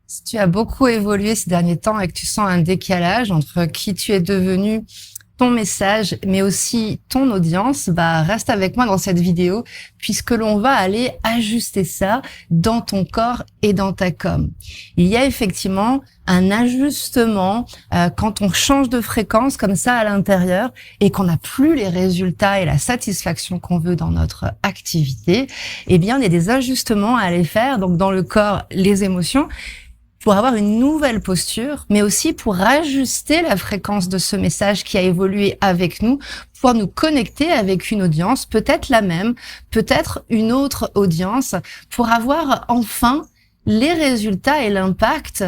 Si tu as beaucoup évolué ces derniers temps et que tu sens un décalage entre qui tu es devenu, ton message, mais aussi ton audience, reste avec moi dans cette vidéo puisque l'on va aller ajuster ça dans ton corps et dans ta com. Il y a effectivement un ajustement quand on change de fréquence comme ça à l'intérieur et qu'on n'a plus les résultats et la satisfaction qu'on veut dans notre activité. Eh bien, il y a des ajustements à aller faire, donc dans le corps, les émotions, pour avoir une nouvelle posture, mais aussi pour ajuster la fréquence de ce message qui a évolué avec nous, pouvoir nous connecter avec une audience, peut-être la même, peut-être une autre audience, pour avoir enfin les résultats et l'impact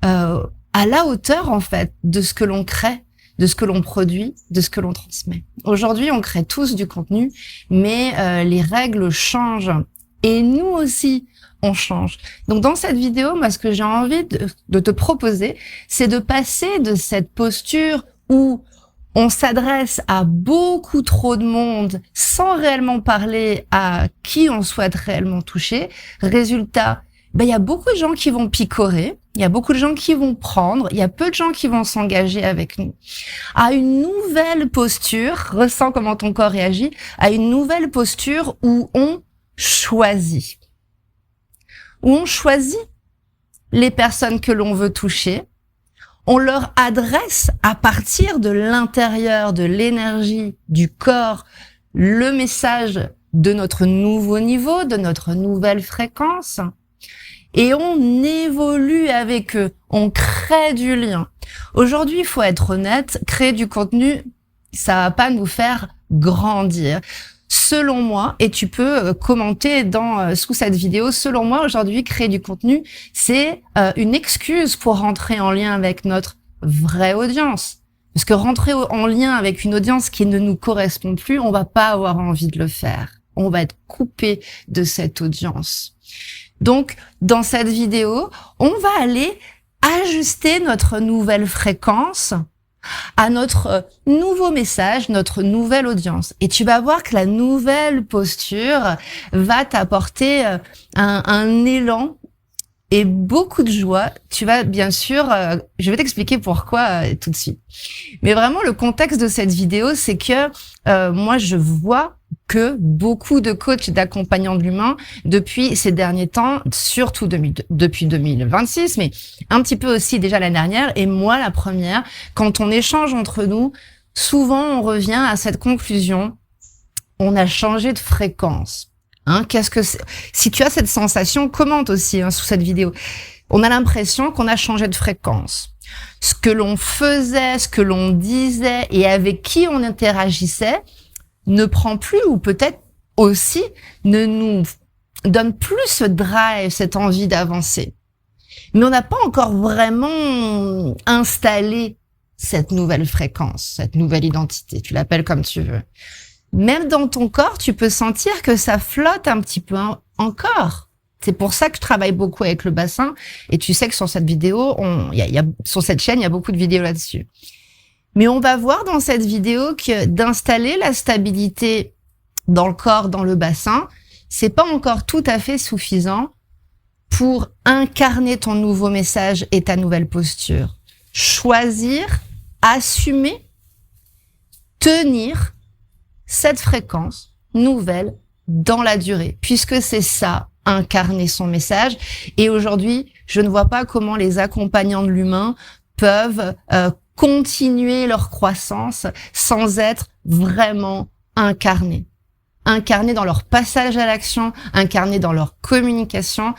à la hauteur, en fait, de ce que l'on crée, de ce que l'on produit, de ce que l'on transmet. Aujourd'hui, on crée tous du contenu, mais les règles changent. Et nous aussi, on change. Donc dans cette vidéo, moi, ce que j'ai envie de te proposer, c'est de passer de cette posture où on s'adresse à beaucoup trop de monde sans réellement parler à qui on souhaite réellement toucher. Résultat, il y a beaucoup de gens qui vont picorer, il y a beaucoup de gens qui vont prendre, il y a peu de gens qui vont s'engager avec nous. À une nouvelle posture, ressens comment ton corps réagit, à une nouvelle posture où on choisit. Où on choisit les personnes que l'on veut toucher, on leur adresse à partir de l'intérieur, de l'énergie, du corps, le message de notre nouveau niveau, de notre nouvelle fréquence, et on évolue avec eux, on crée du lien. Aujourd'hui, il faut être honnête, créer du contenu, ça va pas nous faire grandir. Selon moi, et tu peux commenter sous cette vidéo, selon moi, aujourd'hui, créer du contenu, c'est une excuse pour rentrer en lien avec notre vraie audience. Parce que rentrer en lien avec une audience qui ne nous correspond plus, on va pas avoir envie de le faire. On va être coupé de cette audience. Donc, dans cette vidéo, on va aller ajuster notre nouvelle fréquence à notre nouveau message, notre nouvelle audience. Et tu vas voir que la nouvelle posture va t'apporter un élan et beaucoup de joie. Tu vas bien sûr, je vais t'expliquer pourquoi tout de suite. Mais vraiment, le contexte de cette vidéo, c'est que moi, je vois que beaucoup de coachs d'accompagnants de l'humain, depuis ces derniers temps, surtout depuis 2026, mais un petit peu aussi déjà l'année dernière, et moi la première, quand on échange entre nous, souvent on revient à cette conclusion, on a changé de fréquence. Qu'est-ce que c'est? Si tu as cette sensation, commente aussi sous cette vidéo. On a l'impression qu'on a changé de fréquence. Ce que l'on faisait, ce que l'on disait et avec qui on interagissait ne prend plus, ou peut-être aussi ne nous donne plus ce drive, cette envie d'avancer. Mais on n'a pas encore vraiment installé cette nouvelle fréquence, cette nouvelle identité, tu l'appelles comme tu veux. Même dans ton corps, tu peux sentir que ça flotte un petit peu encore. C'est pour ça que je travaille beaucoup avec le bassin, et tu sais que sur cette vidéo, sur cette chaîne, il y a beaucoup de vidéos là-dessus. Mais on va voir dans cette vidéo que d'installer la stabilité dans le corps, dans le bassin, c'est pas encore tout à fait suffisant pour incarner ton nouveau message et ta nouvelle posture. Choisir, assumer, tenir cette fréquence nouvelle dans la durée, puisque c'est ça, incarner son message. Et aujourd'hui, je ne vois pas comment les accompagnants de l'humain peuvent continuer leur croissance sans être vraiment incarnés. Incarnés dans leur passage à l'action, incarnés dans leur communication,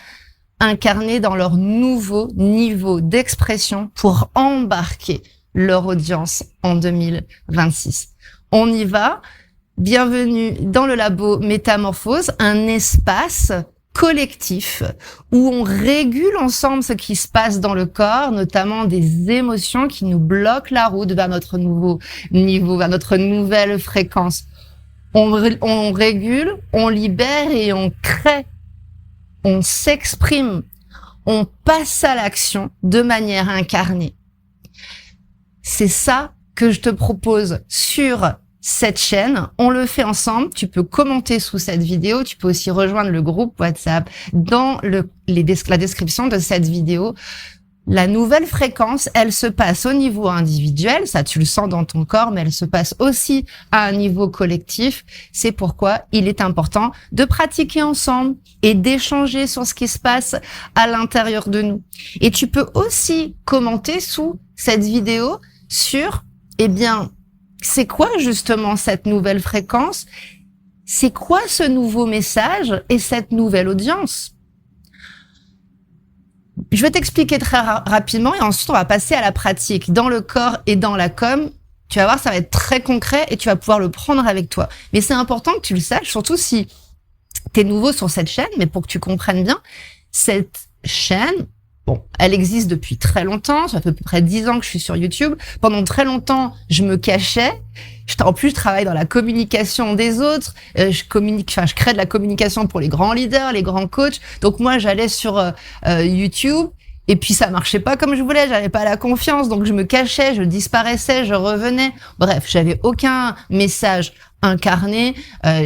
incarnés dans leur nouveau niveau d'expression pour embarquer leur audience en 2026. On y va. Bienvenue dans le labo Métamorphose, un espace collectif où on régule ensemble ce qui se passe dans le corps, notamment des émotions qui nous bloquent la route vers notre nouveau niveau, vers notre nouvelle fréquence. On régule, on libère et on crée, on s'exprime, on passe à l'action de manière incarnée. C'est ça que je te propose sur cette chaîne, on le fait ensemble. Tu peux commenter sous cette vidéo, tu peux aussi rejoindre le groupe WhatsApp dans la description de cette vidéo. La nouvelle fréquence, elle se passe au niveau individuel, ça tu le sens dans ton corps, mais elle se passe aussi à un niveau collectif. C'est pourquoi il est important de pratiquer ensemble et d'échanger sur ce qui se passe à l'intérieur de nous. Et tu peux aussi commenter sous cette vidéo sur, c'est quoi justement cette nouvelle fréquence? C'est quoi ce nouveau message et cette nouvelle audience? Je vais t'expliquer très rapidement et ensuite on va passer à la pratique. Dans le corps et dans la com, tu vas voir, ça va être très concret et tu vas pouvoir le prendre avec toi. Mais c'est important que tu le saches, surtout si tu es nouveau sur cette chaîne, mais pour que tu comprennes bien, cette chaîne, elle existe depuis très longtemps, ça fait à peu près 10 ans que je suis sur YouTube. Pendant très longtemps, je me cachais. En plus, je travaille dans la communication des autres. Je crée de la communication pour les grands leaders, les grands coachs. Donc moi, j'allais sur YouTube et puis ça marchait pas comme je voulais. J'avais pas la confiance, donc je me cachais, je disparaissais, je revenais. Bref, j'avais aucun message incarné,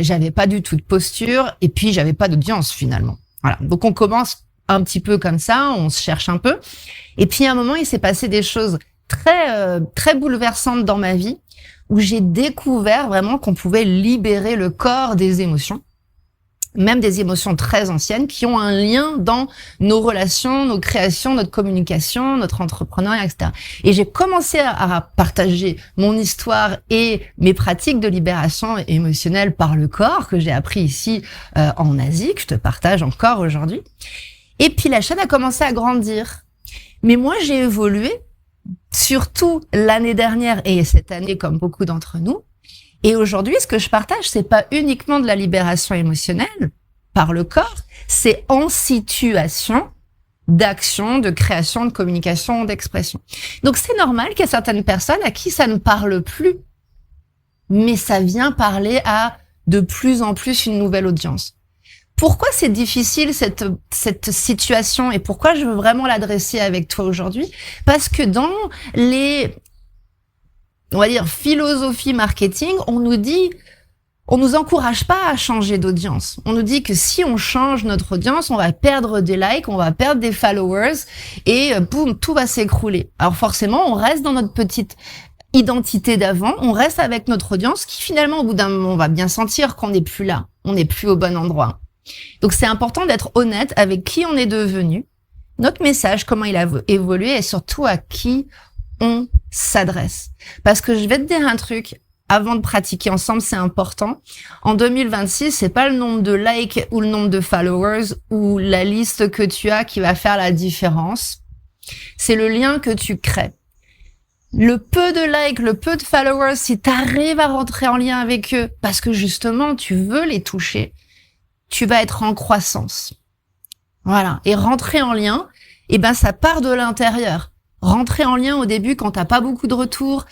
j'avais pas du tout de posture et puis j'avais pas d'audience finalement. Voilà. Donc on commence un petit peu comme ça, on se cherche un peu. Et puis à un moment, il s'est passé des choses très bouleversantes dans ma vie où j'ai découvert vraiment qu'on pouvait libérer le corps des émotions, même des émotions très anciennes qui ont un lien dans nos relations, nos créations, notre communication, notre entrepreneuriat, etc. Et j'ai commencé à partager mon histoire et mes pratiques de libération émotionnelle par le corps que j'ai appris ici en Asie, que je te partage encore aujourd'hui. Et puis la chaîne a commencé à grandir. Mais moi, j'ai évolué, surtout l'année dernière et cette année, comme beaucoup d'entre nous. Et aujourd'hui, ce que je partage, c'est pas uniquement de la libération émotionnelle par le corps, c'est en situation d'action, de création, de communication, d'expression. Donc c'est normal qu'il y ait certaines personnes à qui ça ne parle plus, mais ça vient parler à de plus en plus une nouvelle audience. Pourquoi c'est difficile cette situation et pourquoi je veux vraiment l'adresser avec toi aujourd'hui? Parce que dans les, on va dire, philosophie marketing, on nous encourage pas à changer d'audience. On nous dit que si on change notre audience, on va perdre des likes, on va perdre des followers et boum, tout va s'écrouler. Alors forcément, on reste dans notre petite identité d'avant, on reste avec notre audience qui finalement, au bout d'un moment, on va bien sentir qu'on n'est plus là, on n'est plus au bon endroit. Donc c'est important d'être honnête avec qui on est devenu, notre message, comment il a évolué et surtout à qui on s'adresse. Parce que je vais te dire un truc, avant de pratiquer ensemble, c'est important. En 2026, c'est pas le nombre de likes ou le nombre de followers ou la liste que tu as qui va faire la différence. C'est le lien que tu crées. Le peu de likes, le peu de followers, si tu arrives à rentrer en lien avec eux, parce que justement, tu veux les toucher, tu vas être en croissance. Voilà. Et rentrer en lien, ça part de l'intérieur. Rentrer en lien au début quand t'as pas beaucoup de retours,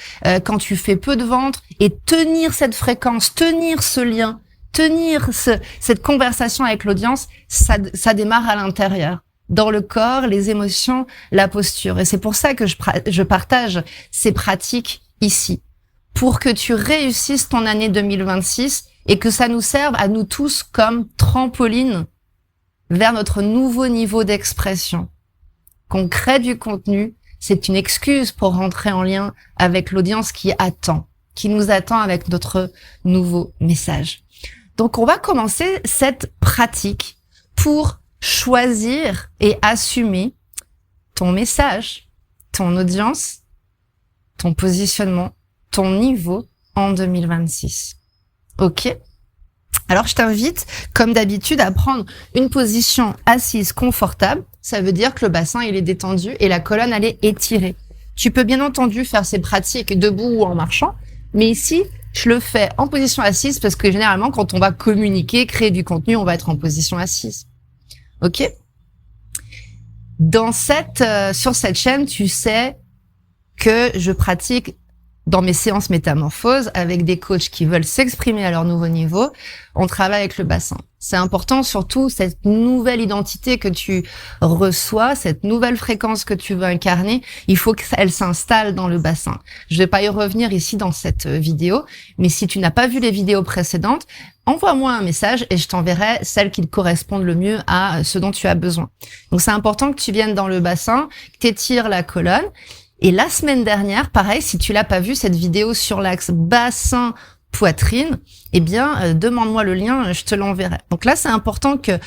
quand tu fais peu de ventes, et tenir cette fréquence, tenir ce lien, tenir cette conversation avec l'audience, ça démarre à l'intérieur. Dans le corps, les émotions, la posture. Et c'est pour ça que je partage ces pratiques ici. Pour que tu réussisses ton année 2026 et que ça nous serve à nous tous comme trampoline vers notre nouveau niveau d'expression. Qu'on crée du contenu, c'est une excuse pour rentrer en lien avec l'audience qui nous attend avec notre nouveau message. Donc on va commencer cette pratique pour choisir et assumer ton message, ton audience, ton positionnement, ton niveau en 2026. Ok? Alors, je t'invite, comme d'habitude, à prendre une position assise confortable. Ça veut dire que le bassin, il est détendu et la colonne, elle est étirée. Tu peux bien entendu faire ces pratiques debout ou en marchant, mais ici, je le fais en position assise parce que généralement, quand on va communiquer, créer du contenu, on va être en position assise. Ok? Sur cette chaîne, tu sais que je pratique dans mes séances métamorphose, avec des coachs qui veulent s'exprimer à leur nouveau niveau, on travaille avec le bassin. C'est important, surtout, cette nouvelle identité que tu reçois, cette nouvelle fréquence que tu veux incarner, il faut qu'elle s'installe dans le bassin. Je vais pas y revenir ici dans cette vidéo, mais si tu n'as pas vu les vidéos précédentes, envoie-moi un message et je t'enverrai celles qui correspondent le mieux à ce dont tu as besoin. Donc c'est important que tu viennes dans le bassin, que tu étires la colonne. Et la semaine dernière, pareil, si tu l'as pas vu, cette vidéo sur l'axe bassin poitrine, eh bien, demande-moi le lien, je te l'enverrai. Donc là, c'est important que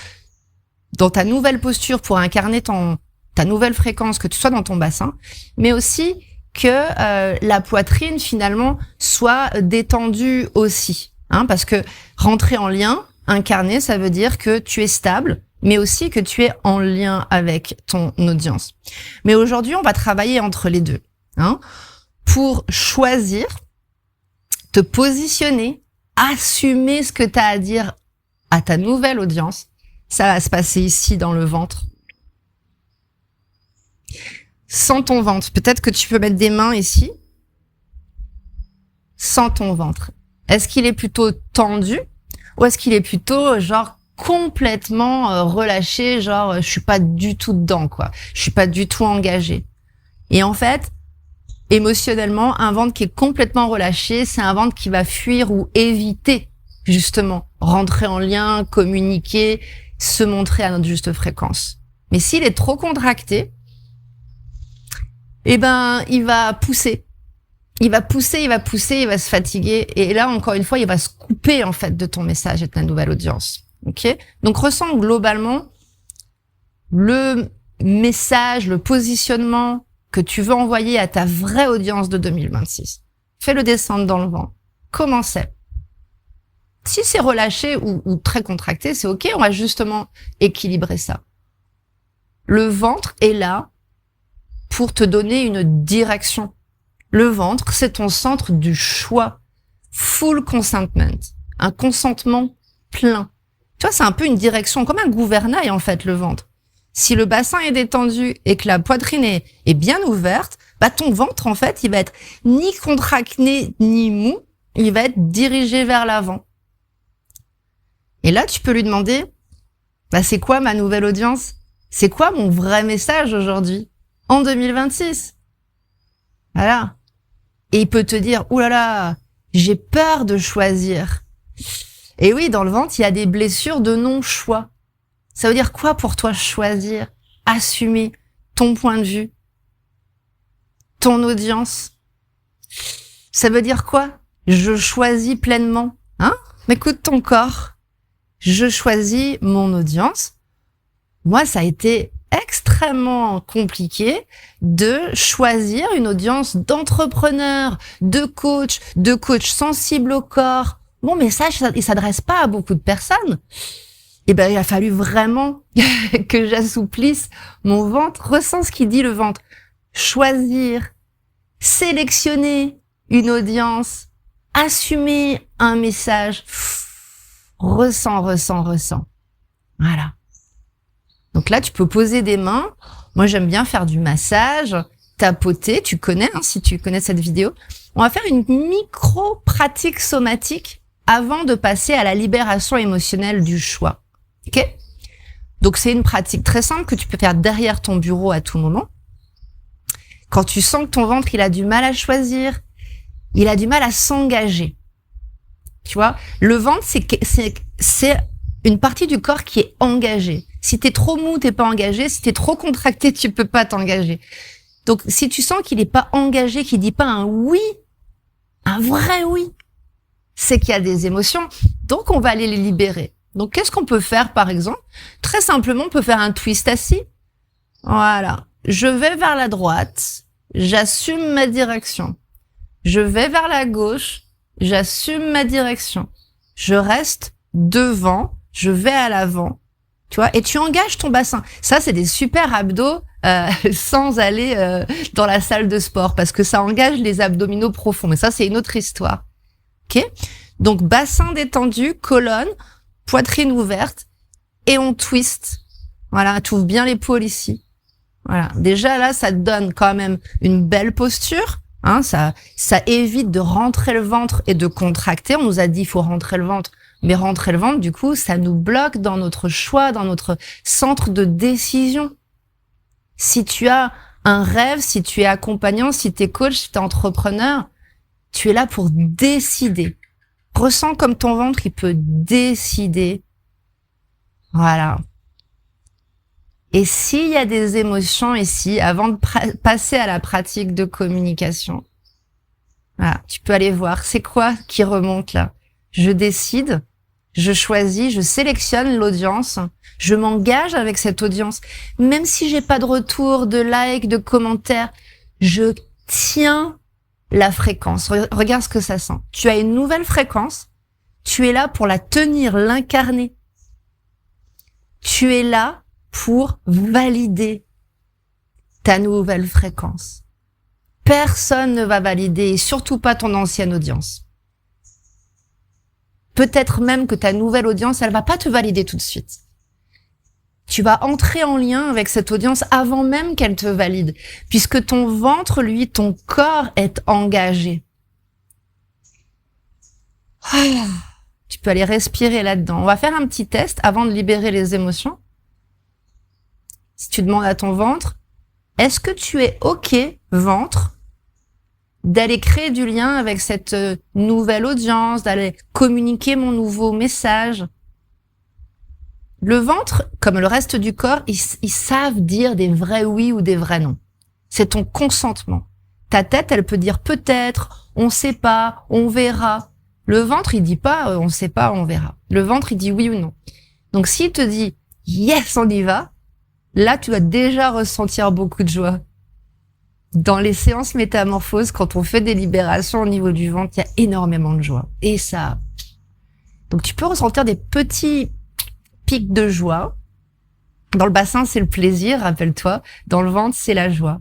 dans ta nouvelle posture pour incarner ta nouvelle fréquence, que tu sois dans ton bassin, mais aussi que la poitrine finalement soit détendue aussi, hein, parce que rentrer en lien, incarner, ça veut dire que tu es stable, mais aussi que tu es en lien avec ton audience. Mais aujourd'hui, on va travailler entre les deux, hein, pour choisir, te positionner, assumer ce que tu as à dire à ta nouvelle audience. Ça va se passer ici dans le ventre. Sens ton ventre. Peut-être que tu peux mettre des mains ici. Sens ton ventre. Est-ce qu'il est plutôt tendu ou est-ce qu'il est plutôt genre complètement relâché, genre je suis pas du tout dedans, quoi. Je suis pas du tout engagée. Et en fait, émotionnellement, un ventre qui est complètement relâché, c'est un ventre qui va fuir ou éviter justement rentrer en lien, communiquer, se montrer à notre juste fréquence. Mais s'il est trop contracté, eh ben il va pousser. Il va pousser, il va se fatiguer. Et là, encore une fois, il va se couper en fait de ton message et de ta nouvelle audience. Ok, donc ressens globalement le message, le positionnement que tu veux envoyer à ta vraie audience de 2026. Fais-le descendre dans le vent. Comment c'est? Si c'est relâché ou très contracté, c'est ok, on va justement équilibrer ça. Le ventre est là pour te donner une direction. Le ventre, c'est ton centre du choix. Full consentment. Un consentement plein. Tu vois, c'est un peu une direction, comme un gouvernail en fait, le ventre. Si le bassin est détendu et que la poitrine est bien ouverte, bah ton ventre en fait, il va être ni contracté ni mou, il va être dirigé vers l'avant. Et là, tu peux lui demander, bah c'est quoi ma nouvelle audience? C'est quoi mon vrai message aujourd'hui, en 2026? Voilà. Et il peut te dire, ouh là là, j'ai peur de choisir. Et oui, dans le ventre, il y a des blessures de non-choix. Ça veut dire quoi pour toi choisir, assumer ton point de vue, ton audience? Ça veut dire quoi? Je choisis pleinement, hein? Écoute ton corps. Je choisis mon audience. Moi, ça a été extrêmement compliqué de choisir une audience d'entrepreneurs, de coachs sensibles au corps. Mon message, il s'adresse pas à beaucoup de personnes. Eh ben, il a fallu vraiment que j'assouplisse mon ventre. Ressens ce qu'il dit le ventre. Choisir, sélectionner une audience, assumer un message. Ressens. Voilà. Donc là, tu peux poser des mains. Moi, j'aime bien faire du massage, tapoter. Tu connais, hein, si tu connais cette vidéo. On va faire une micro-pratique somatique avant de passer à la libération émotionnelle du choix. Ok? Donc, c'est une pratique très simple que tu peux faire derrière ton bureau à tout moment. Quand tu sens que ton ventre, il a du mal à choisir, il a du mal à s'engager. Tu vois? Le ventre, c'est une partie du corps qui est engagée. Si t'es trop mou, t'es pas engagé. Si t'es trop contracté, tu peux pas t'engager. Donc, si tu sens qu'il est pas engagé, qu'il dit pas un oui, un vrai oui, c'est qu'il y a des émotions. Donc, on va aller les libérer. Donc, qu'est-ce qu'on peut faire, par exemple? Très simplement, on peut faire un twist assis. Voilà. Je vais vers la droite. J'assume ma direction. Je vais vers la gauche. J'assume ma direction. Je reste devant. Je vais à l'avant. Tu vois, et tu engages ton bassin. Ça, c'est des super abdos sans aller dans la salle de sport parce que ça engage les abdominaux profonds. Mais ça, c'est une autre histoire. Ok? Donc, bassin détendu, colonne, poitrine ouverte et on twist. Voilà, tu ouvres bien l'épaule ici. Voilà. Déjà, là, ça te donne quand même une belle posture, Hein, ça évite de rentrer le ventre et de contracter. On nous a dit il faut rentrer le ventre, mais rentrer le ventre, du coup, ça nous bloque dans notre choix, dans notre centre de décision. Si tu as un rêve, si tu es accompagnant, si tu es coach, si tu es entrepreneur, tu es là pour décider. Ressens comme ton ventre, il peut décider. Voilà. Et s'il y a des émotions ici, avant de passer à la pratique de communication, voilà, tu peux aller voir, c'est quoi qui remonte là? Je décide, je choisis, je sélectionne l'audience, je m'engage avec cette audience. Même si j'ai pas de retour, de like, de commentaires, je tiens la fréquence. Regarde ce que ça sent. Tu as une nouvelle fréquence, tu es là pour la tenir, l'incarner. Tu es là pour valider ta nouvelle fréquence. Personne ne va valider, et surtout pas ton ancienne audience. Peut-être même que ta nouvelle audience, elle va pas te valider tout de suite. Tu vas entrer en lien avec cette audience avant même qu'elle te valide, puisque ton ventre, lui, ton corps est engagé. Tu peux aller respirer là-dedans. On va faire un petit test avant de libérer les émotions. Si tu demandes à ton ventre, est-ce que tu es OK, ventre, d'aller créer du lien avec cette nouvelle audience, d'aller communiquer mon nouveau message? Le ventre, comme le reste du corps, ils savent dire des vrais oui ou des vrais non. C'est ton consentement. Ta tête, elle peut dire peut-être, on sait pas, on verra. Le ventre, il dit pas on sait pas, on verra. Le ventre, il dit oui ou non. Donc s'il te dit yes, on y va, là, tu vas déjà ressentir beaucoup de joie. Dans les séances métamorphoses, quand on fait des libérations au niveau du ventre, il y a énormément de joie. Et ça... Donc, tu peux ressentir des petits pics de joie. Dans le bassin, c'est le plaisir, rappelle-toi. Dans le ventre, c'est la joie.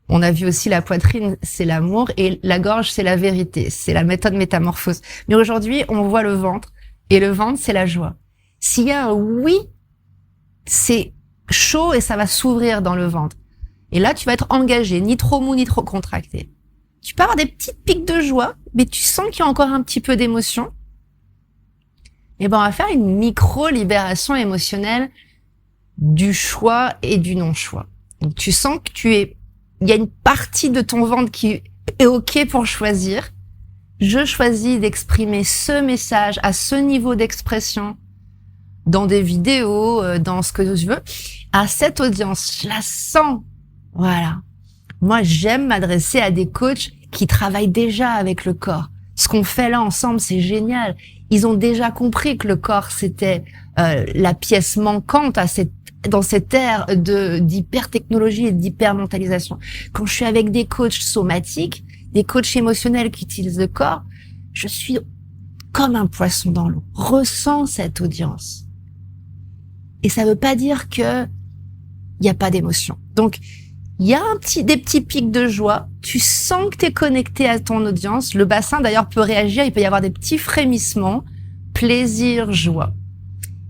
On a vu aussi la poitrine, c'est l'amour. Et la gorge, c'est la vérité. C'est la méthode métamorphose. Mais aujourd'hui, on voit le ventre. Et le ventre, c'est la joie. S'il y a un oui, c'est chaud et ça va s'ouvrir dans le ventre. Et là, tu vas être engagé, ni trop mou, ni trop contracté. Tu peux avoir des petites pics de joie, mais tu sens qu'il y a encore un petit peu d'émotion. Et ben, on va faire une micro-libération émotionnelle du choix et du non-choix. Donc, tu sens que il y a une partie de ton ventre qui est OK pour choisir. Je choisis d'exprimer ce message à ce niveau d'expression dans des vidéos, dans ce que je veux, à cette audience. Je la sens. Voilà. Moi, j'aime m'adresser à des coachs qui travaillent déjà avec le corps. Ce qu'on fait là ensemble, c'est génial. Ils ont déjà compris que le corps, c'était la pièce manquante dans cette ère d'hyper-technologie et d'hyper-mentalisation. Quand je suis avec des coachs somatiques, des coachs émotionnels qui utilisent le corps, je suis comme un poisson dans l'eau. Ressens cette audience. Et ça veut pas dire que il y a pas d'émotion. Donc, il y a des petits pics de joie. Tu sens que tu es connecté à ton audience. Le bassin, d'ailleurs, peut réagir. Il peut y avoir des petits frémissements. Plaisir, joie.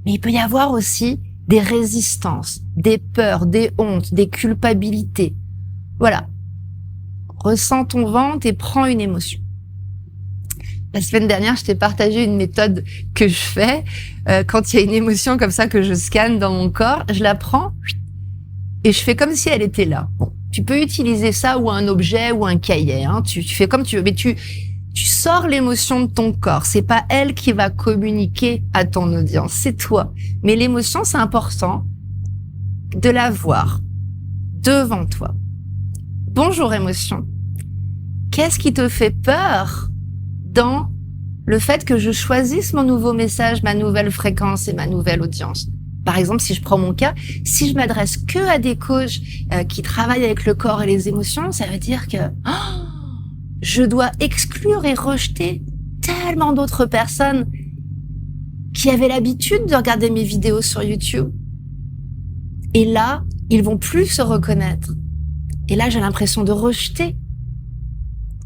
Mais il peut y avoir aussi des résistances, des peurs, des hontes, des culpabilités. Voilà. Ressens ton ventre et prends une émotion. La semaine dernière, je t'ai partagé une méthode que je fais. Quand il y a une émotion comme ça que je scanne dans mon corps, je la prends et je fais comme si elle était là. Bon, tu peux utiliser ça ou un objet ou un cahier. Hein. Tu fais comme tu veux, mais tu sors l'émotion de ton corps. C'est pas elle qui va communiquer à ton audience, c'est toi. Mais l'émotion, c'est important de la voir devant toi. Bonjour émotion. Qu'est-ce qui te fait peur dans le fait que je choisisse mon nouveau message, ma nouvelle fréquence et ma nouvelle audience? Par exemple, si je prends mon cas, si je m'adresse que à des coachs qui travaillent avec le corps et les émotions, ça veut dire que je dois exclure et rejeter tellement d'autres personnes qui avaient l'habitude de regarder mes vidéos sur YouTube. Et là, ils vont plus se reconnaître. Et là, j'ai l'impression de rejeter.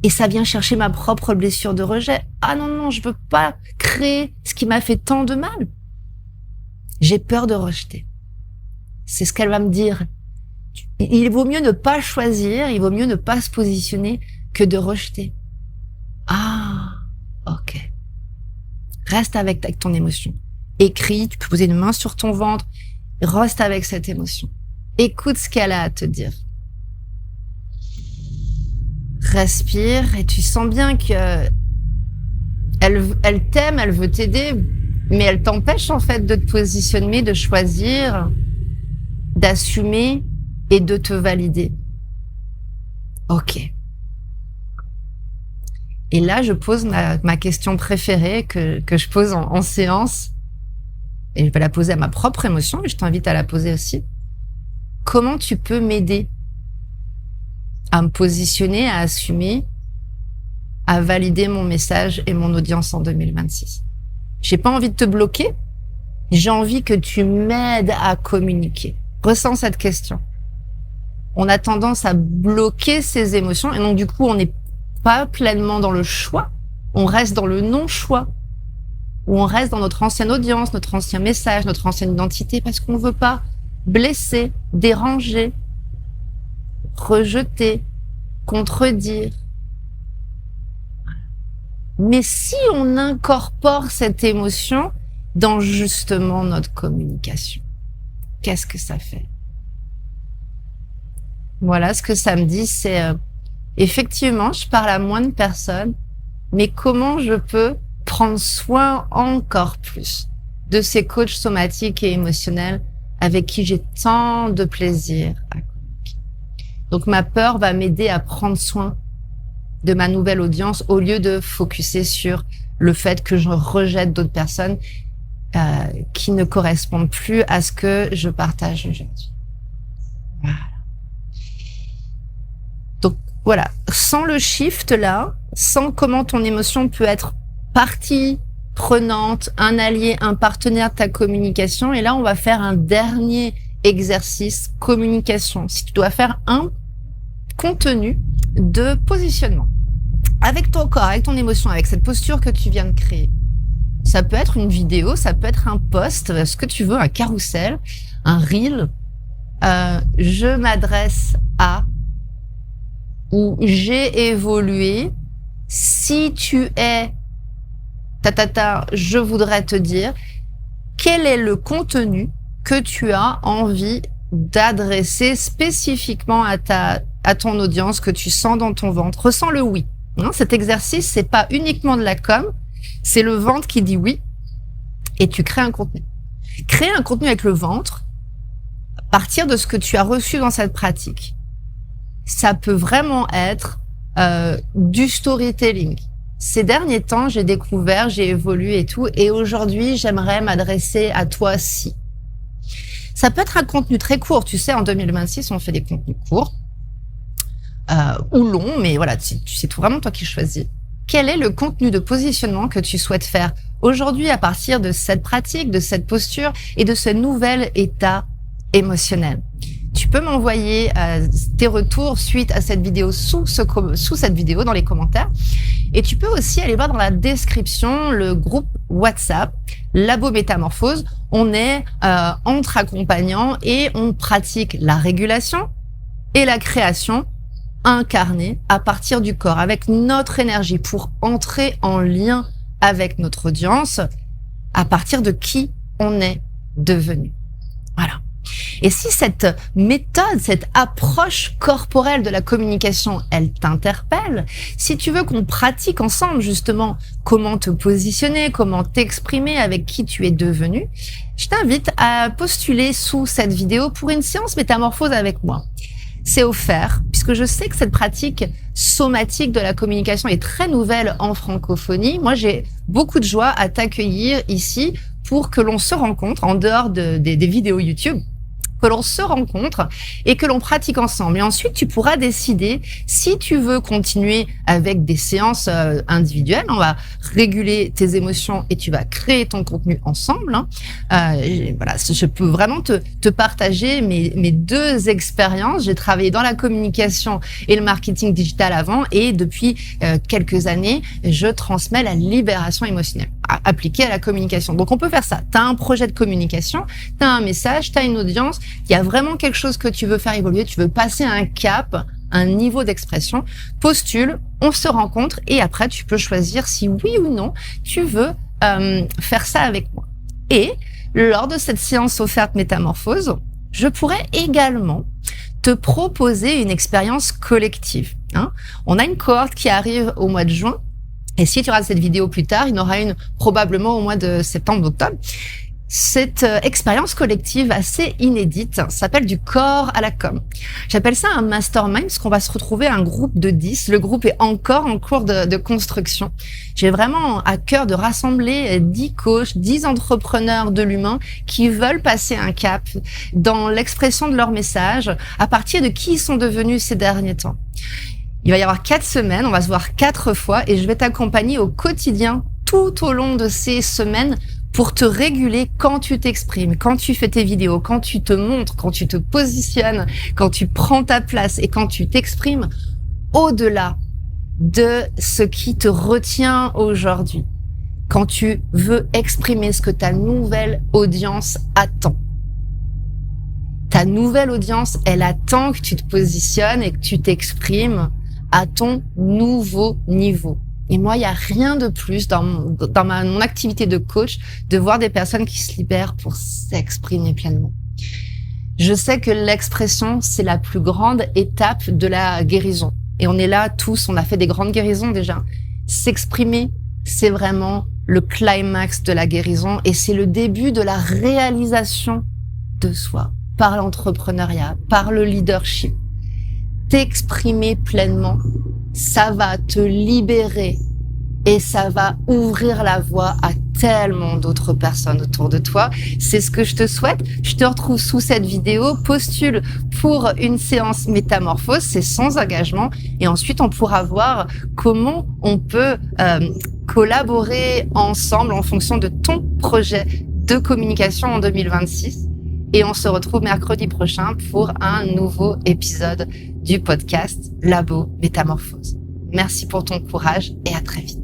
Et ça vient chercher ma propre blessure de rejet. Ah non, non, je veux pas créer ce qui m'a fait tant de mal. J'ai peur de rejeter. C'est ce qu'elle va me dire. Il vaut mieux ne pas choisir, il vaut mieux ne pas se positionner que de rejeter. Ah, ok. Reste avec ton émotion. Écris, tu peux poser une main sur ton ventre, reste avec cette émotion. Écoute ce qu'elle a à te dire. Respire et tu sens bien que elle t'aime, elle veut t'aider, mais elle t'empêche en fait de te positionner, de choisir, d'assumer et de te valider. Ok. Et là, je pose ma question préférée que je pose en séance. Et je vais la poser à ma propre émotion, et je t'invite à la poser aussi. Comment tu peux m'aider à me positionner, à assumer, à valider mon message et mon audience en 2026? J'ai pas envie de te bloquer. J'ai envie que tu m'aides à communiquer. Ressens cette question. On a tendance à bloquer ses émotions et donc du coup, on n'est pas pleinement dans le choix. On reste dans le non-choix. Ou on reste dans notre ancienne audience, notre ancien message, notre ancienne identité parce qu'on veut pas blesser, déranger, rejeter, contredire. Mais si on incorpore cette émotion dans justement notre communication, qu'est-ce que ça fait? Voilà, ce que ça me dit, c'est effectivement, je parle à moins de personnes, mais comment je peux prendre soin encore plus de ces coachs somatiques et émotionnels avec qui j'ai tant de plaisir à communiquer. Donc ma peur va m'aider à prendre soin de ma nouvelle audience au lieu de focuser sur le fait que je rejette d'autres personnes qui ne correspondent plus à ce que je partage aujourd'hui. Voilà. Donc voilà, sans le shift là, sans comment ton émotion peut être partie prenante, un allié, un partenaire de ta communication. Et là, on va faire un dernier exercice communication. Si tu dois faire un contenu de positionnement avec ton corps, avec ton émotion, avec cette posture que tu viens de créer. Ça peut être une vidéo, ça peut être un post, ce que tu veux, un carrousel, un reel. Je m'adresse à ou j'ai évolué. Si tu es je voudrais te dire quel est le contenu que tu as envie d'adresser spécifiquement à ton audience que tu sens dans ton ventre. Ressens le oui. Non, cet exercice, c'est pas uniquement de la com, c'est le ventre qui dit oui et tu crées un contenu. Créer un contenu avec le ventre à partir de ce que tu as reçu dans cette pratique. Ça peut vraiment être du storytelling. Ces derniers temps, j'ai découvert, j'ai évolué et tout, et aujourd'hui, j'aimerais m'adresser à toi si. Ça peut être un contenu très court, tu sais, en 2026, on fait des contenus courts, ou longs, mais voilà, c'est tout vraiment toi qui choisis. Quel est le contenu de positionnement que tu souhaites faire aujourd'hui à partir de cette pratique, de cette posture et de ce nouvel état émotionnel? Tu peux m'envoyer tes retours suite à cette vidéo sous cette vidéo dans les commentaires. Et tu peux aussi aller voir dans la description le groupe WhatsApp Labo Métamorphose. On est entre accompagnants et on pratique la régulation et la création incarnée à partir du corps avec notre énergie pour entrer en lien avec notre audience à partir de qui on est devenu. Voilà. Et si cette méthode, cette approche corporelle de la communication, elle t'interpelle, si tu veux qu'on pratique ensemble justement comment te positionner, comment t'exprimer avec qui tu es devenu, je t'invite à postuler sous cette vidéo pour une séance métamorphose avec moi. C'est offert, puisque je sais que cette pratique somatique de la communication est très nouvelle en francophonie. Moi, j'ai beaucoup de joie à t'accueillir ici pour que l'on se rencontre en dehors des vidéos YouTube, que l'on se rencontre et que l'on pratique ensemble. Et ensuite, tu pourras décider si tu veux continuer avec des séances individuelles. On va réguler tes émotions et tu vas créer ton contenu ensemble. Voilà, je peux vraiment te partager mes deux expériences. J'ai travaillé dans la communication et le marketing digital avant et depuis quelques années, je transmets la libération émotionnelle. appliqué à la communication. Donc, on peut faire ça. Tu as un projet de communication, tu as un message, tu as une audience, il y a vraiment quelque chose que tu veux faire évoluer, tu veux passer un cap, un niveau d'expression, postule, on se rencontre et après, tu peux choisir si oui ou non, tu veux faire ça avec moi. Et lors de cette séance offerte métamorphose, je pourrais également te proposer une expérience collective. On a une cohorte qui arrive au mois de juin. Et si tu regardes cette vidéo plus tard, il y en aura une probablement au mois de septembre, octobre. Cette expérience collective assez inédite s'appelle du corps à la com. J'appelle ça un mastermind parce qu'on va se retrouver un groupe de 10. Le groupe est encore en cours de construction. J'ai vraiment à cœur de rassembler 10 coachs, 10 entrepreneurs de l'humain qui veulent passer un cap dans l'expression de leur message à partir de qui ils sont devenus ces derniers temps. Il va y avoir 4 semaines, on va se voir 4 fois et je vais t'accompagner au quotidien tout au long de ces semaines pour te réguler quand tu t'exprimes, quand tu fais tes vidéos, quand tu te montres, quand tu te positionnes, quand tu prends ta place et quand tu t'exprimes au-delà de ce qui te retient aujourd'hui. Quand tu veux exprimer ce que ta nouvelle audience attend. Ta nouvelle audience, elle attend que tu te positionnes et que tu t'exprimes à ton nouveau niveau. Et moi, il y a rien de plus dans mon activité de coach de voir des personnes qui se libèrent pour s'exprimer pleinement. Je sais que l'expression, c'est la plus grande étape de la guérison. Et on est là tous, on a fait des grandes guérisons déjà. S'exprimer, c'est vraiment le climax de la guérison et c'est le début de la réalisation de soi par l'entrepreneuriat, par le leadership. T'exprimer pleinement, ça va te libérer et ça va ouvrir la voie à tellement d'autres personnes autour de toi. C'est ce que je te souhaite. Je te retrouve sous cette vidéo. Postule pour une séance métamorphose, c'est sans engagement. Et ensuite, on pourra voir comment on peut collaborer ensemble en fonction de ton projet de communication en 2026. Et on se retrouve mercredi prochain pour un nouveau épisode du podcast Labo Métamorphose. Merci pour ton courage et à très vite.